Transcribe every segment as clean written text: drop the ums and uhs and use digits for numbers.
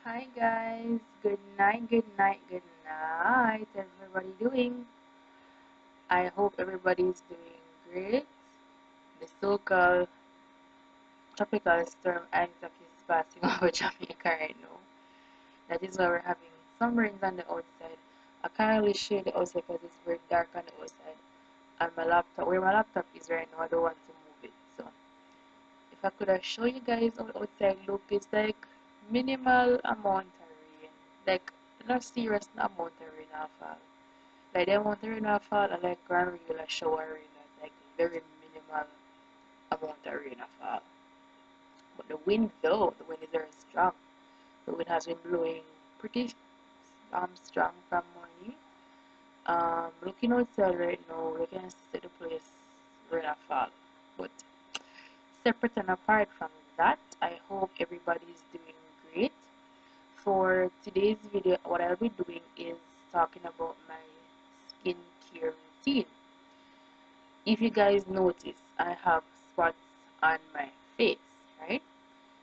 Hi guys, good night, good night, good night. Everybody doing? I hope everybody is doing great. The so-called tropical storm Isaac is passing over Jamaica right now. That is why we're having some rains on the outside. I can't really shade the outside because it's very dark on the outside. And my laptop, where my laptop is right now, I don't want to move it. So if I could have show you guys how the outside look, it's like minimal amount of rain. Like not serious amount of rain at fall. Like the amount of rain at fall are like grand regular shower rain, like very minimal amount of rain at fall. But the wind though, the wind is very strong. The wind has been blowing pretty strong from morning. Looking outside right now, we can see the place rain at fall. But separate and apart from that, I hope everybody is doing great. For today's video, what I'll be doing is talking about my skincare routine. If you guys notice, I have spots on my face, right?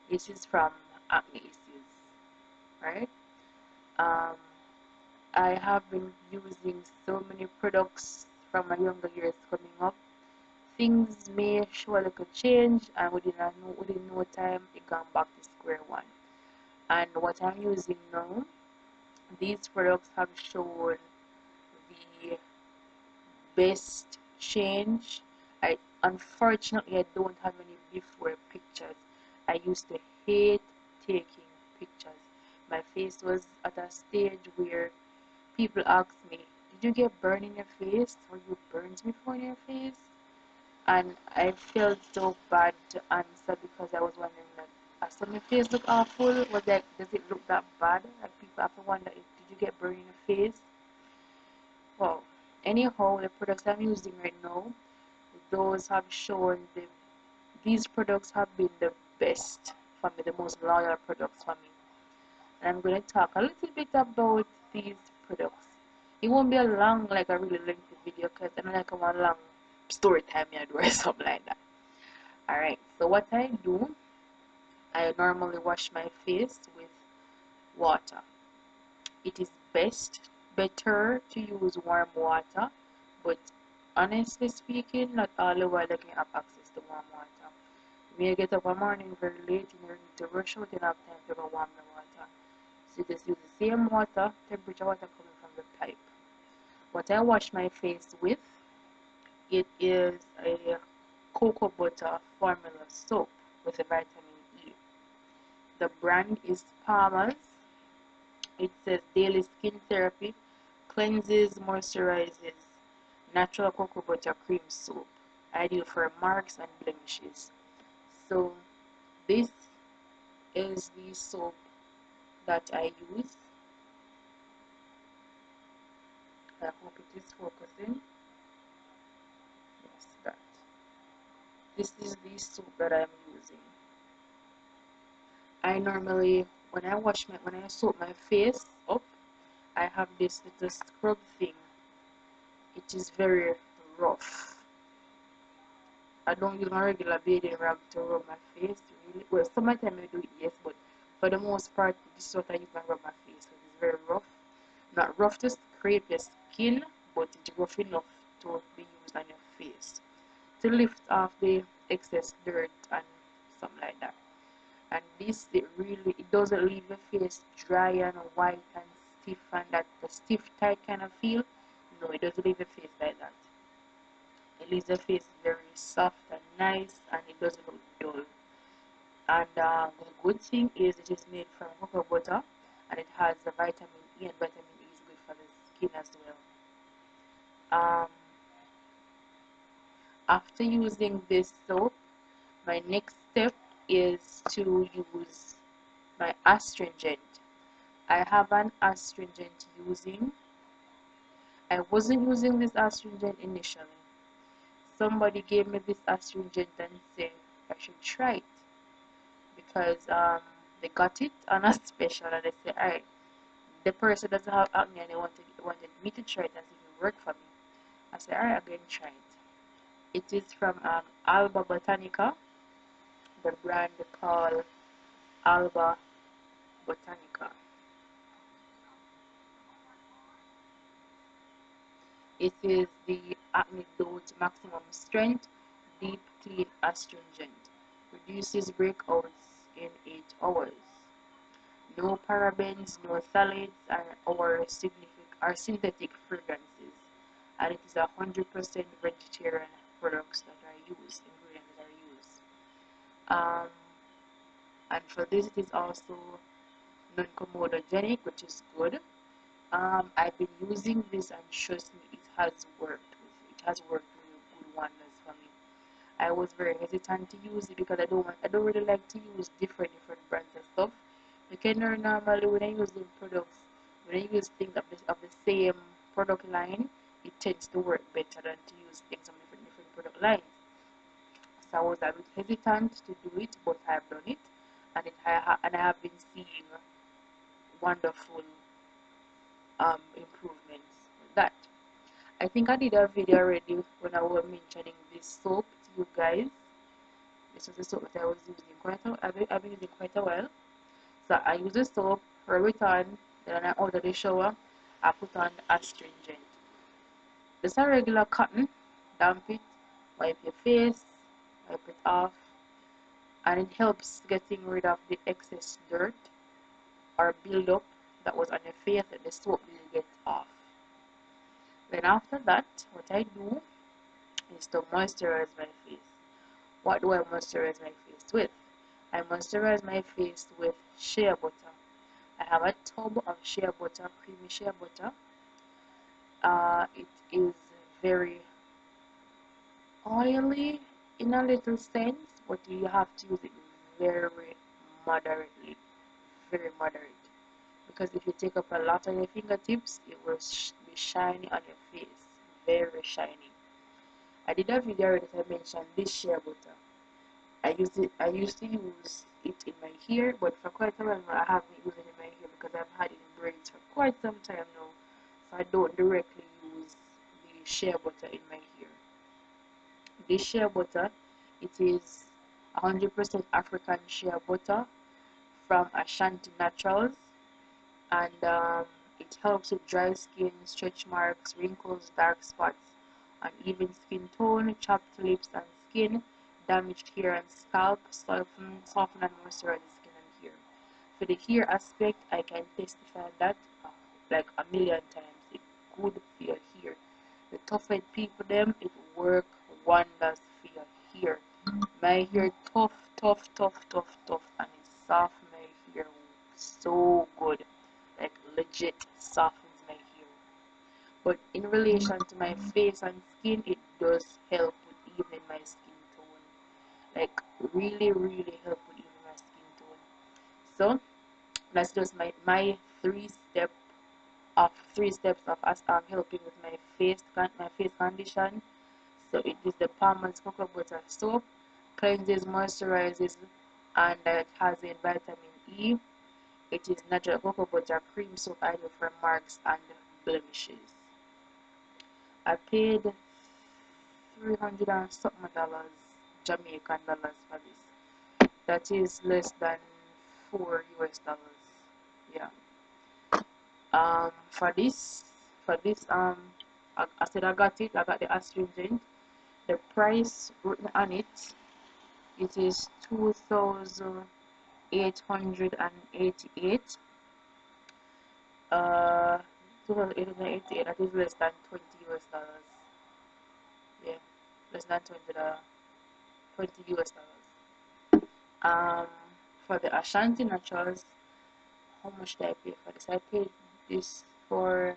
This is from acne issues, right? Um, I have been using so many products from my younger years coming up. Things may show a little change, and within no time, it gone back to square one. And what I'm using now, these products have shown the best change. Unfortunately I don't have any before pictures. I used to hate taking pictures. My face was at a stage where people asked me, did you get burned in your face? Or you burned before in your face? And I felt so bad to answer because I was wondering that does my face look awful? Was like, does it look that bad? Like people have to wonder, did you get burned in your face? Well, anyhow, the products I'm using right now, those have shown these products have been the best for me, the most loyal products for me. And I'm going to talk a little bit about these products. It won't be a long, like a really lengthy video because I don't like a one long story time I do or something like that. Alright, so what I do, I normally wash my face with water. It is better to use warm water, but honestly speaking, not all the while I can have access to warm water. When you get up in the morning very late and you need to rush out and have time to go warm the water. So you just use the same water, temperature water coming from the pipe. What I wash my face with, it is a cocoa butter formula soap with a vitamin E. The brand is Palmer's. It says daily skin therapy, cleanses, moisturizes, natural cocoa butter cream soap, ideal for marks and blemishes. So this is the soap that I use. I hope it is focusing. Yes, that. This is the soap that I'm using. I normally, when I soap my face up, I have this little scrub thing. It is very rough. I don't use my regular bathing rag to rub my face, really. Well, sometimes I do it, yes, but for the most part, this is what I use to rub my face. So it's very rough. Not rough to scrape your skin, but it's rough enough to be used on your face to lift off the excess dirt and something like that. And this, it doesn't leave your face dry and white and stiff and that the stiff tight kind of feel. No, it doesn't leave your face like that. It leaves the face very soft and nice, and it doesn't look dull. And the good thing is it is made from cocoa butter, and it has the vitamin E, and vitamin E is good for the skin as well. After using this soap, my next step is to use my astringent. I have an astringent using. I wasn't using this astringent initially. Somebody gave me this astringent and said I should try it because they got it on a special, and they said, alright, the person doesn't have acne and they wanted me to try it and see if it worked for me. I said, alright, I'm going to try it. It is from Alba Botanica, the brand called Alba botanica. It is the antidote maximum strength, deep clean astringent. Reduces breakouts in 8 hours. No parabens, no phthalates, or synthetic fragrances. And it is 100% vegetarian products that are used, ingredients that are used. And for this, it is also non-comedogenic, which is good. I've been using this, and trust me, it has worked. It has worked really good wonders for me. I was very hesitant to use it because I don't really like to use different brands of stuff. Because normally when I use the products, when I use things of the same product line, it tends to work better than to use things of different product lines. So I was a bit hesitant to do it, but I've done it, and I have been seeing wonderful improvements with that. I think I did a video already when I was mentioning this soap to you guys. This was the soap that I was using I've been using quite a while. So I use the soap, rub it on, then I out of the shower, I put on astringent. Just a regular cotton, damp it, wipe your face, wipe it off, and it helps getting rid of the excess dirt or build up that was on your face that the soap will get off. Then after that, what I do is to moisturize my face. What do I moisturize my face with? I moisturize my face with shea butter. I have a tub of shea butter, creamy shea butter. It is very oily in a little sense, but you have to use it very moderately, very moderate. Because if you take up a lot on your fingertips, it will be shiny on your face, very shiny. I did a video already that I mentioned this shea butter. I used to use it in my hair, but for quite a while now I haven't used it in my hair because I've had it in braids for quite some time now. So I don't directly use the shea butter in my hair. This shea butter, it is 100% African shea butter from Ashanti Naturals, and it helps with dry skin, stretch marks, wrinkles, dark spots, uneven skin tone, chapped lips and skin, damaged hair and scalp, soften and moisturize the skin and hair. For the hair aspect, I can testify that like a million times. It's good for your hair. The tough-head people, them, it work wonders for your hair. My hair tough, and it soft my hair so good. Like legit softens my hair. But in relation to my face and skin, it does help with even my skin tone. Like really help with even my skin tone. So that's just my three steps of helping with my face condition. So it is the Palmer's cocoa butter soap, cleanses, moisturizes, and it has a vitamin E. It is natural cocoa butter cream soap ideal for marks and blemishes. I paid $300 and something Jamaican dollars for this. That is less than $4 US. Yeah. For this, I said I got the astringent. The price written on it, it is 2,888. 2,888. That is less than $20 US. Yeah, less than $20 US. For the Ashanti Naturals, how much did I pay for this? I paid this for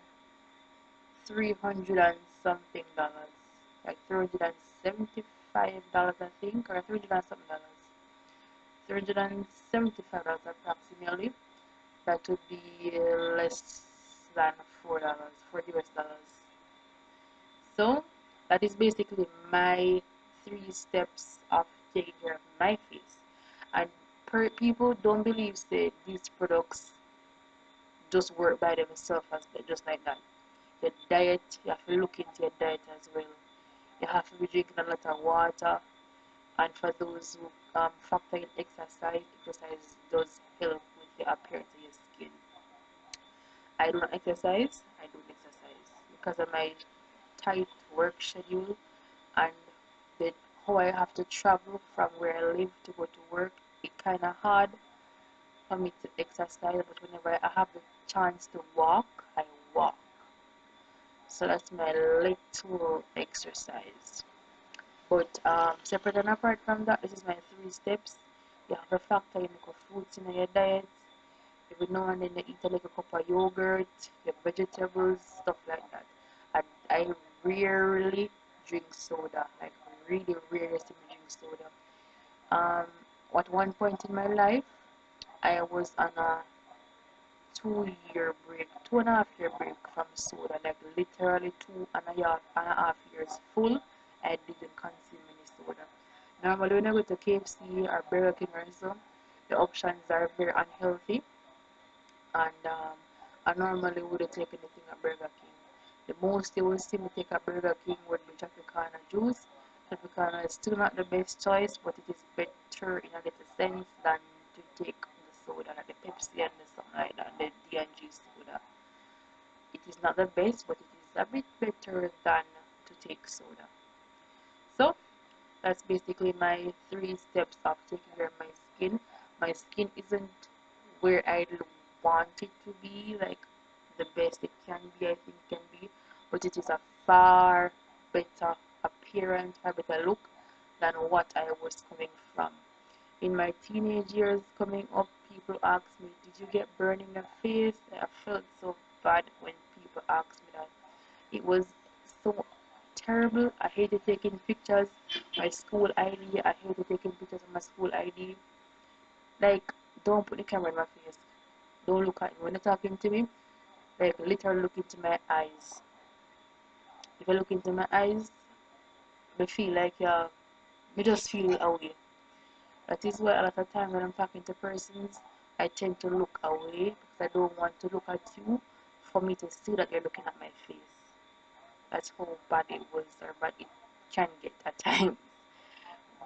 300 and something dollars, like $375 I think, or 300 and something dollars, $375 approximately. That would be less than $4 So that is basically my 3 steps of taking care of my face. And people don't believe that these products just work by themselves just like that. Your diet, you have to look into your diet as well. You have to be drinking a lot of water. And for those who factor in exercise does help with the appearance of I don't exercise. I don't exercise because of my tight work schedule and the how I have to travel from where I live to go to work. It kind of hard for me to exercise, but whenever I have the chance to walk, I walk. So that's my little exercise. But separate and apart from that, this is my 3 steps. You have to factor in the fruits in your diet. Every now and then you eat a little cup of yogurt, your vegetables, stuff like that. And I rarely drink soda, like really rarely drink soda. At one point in my life, I was on a 2 year break, 2.5 year break from soda, like literally 2.5 years full. I didn't consume any soda. Normally, when I go to KFC or Burger King or so, the options are very unhealthy, and I normally wouldn't take anything at Burger King. The most you will see me take at Burger King would be Tropicana juice. Tropicana is still not the best choice, but it is better in a little sense than to take the soda, like the Pepsi and the something like that, the D&G soda. It is not the best, but it is a bit better than to take soda. So that's basically my 3 steps of taking care of my skin. My skin isn't where I want it to be, like the best it can be, I think it can be, but it is a far better appearance, far better look than what I was coming from. In my teenage years coming up, people ask me, did you get burned in the face? I felt so bad when people asked me that. It was so terrible. I hated taking pictures. My school ID, I hated taking pictures of my school ID. Like, don't put the camera in my face. Don't look at me. When you're talking to me, like, literally look into my eyes. If you look into my eyes, I feel like you just feel away. That is why a lot of times when I'm talking to persons, I tend to look away because I don't want to look at you for me to see that you're looking at my face. That's how bad it was or bad it can get at times.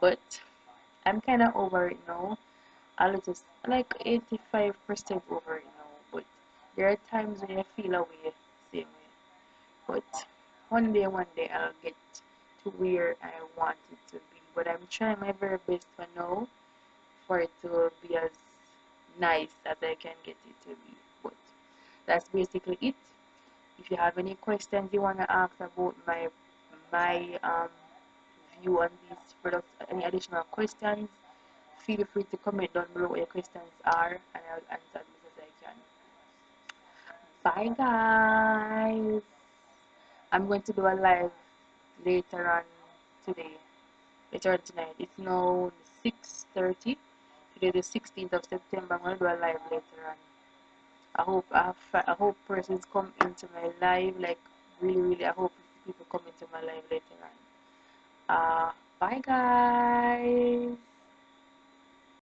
But I'm kind of over it now. I'll just like 85% over it now. But there are times when you feel away, same way. But one day I'll get to where I want it to be. But I'm trying my very best for now for it to be as nice as I can get it to be. But that's basically it. If you have any questions you want to ask about my view on these products, any additional questions, feel free to comment down below what your questions are and I'll answer as much as I can. Bye guys! I'm going to do a live later on today, later on tonight. It's now 6:30. Today the 16th of September. I'm going to do a live later on. I hope persons come into my live, like really I hope people come into my live later on. Bye guys!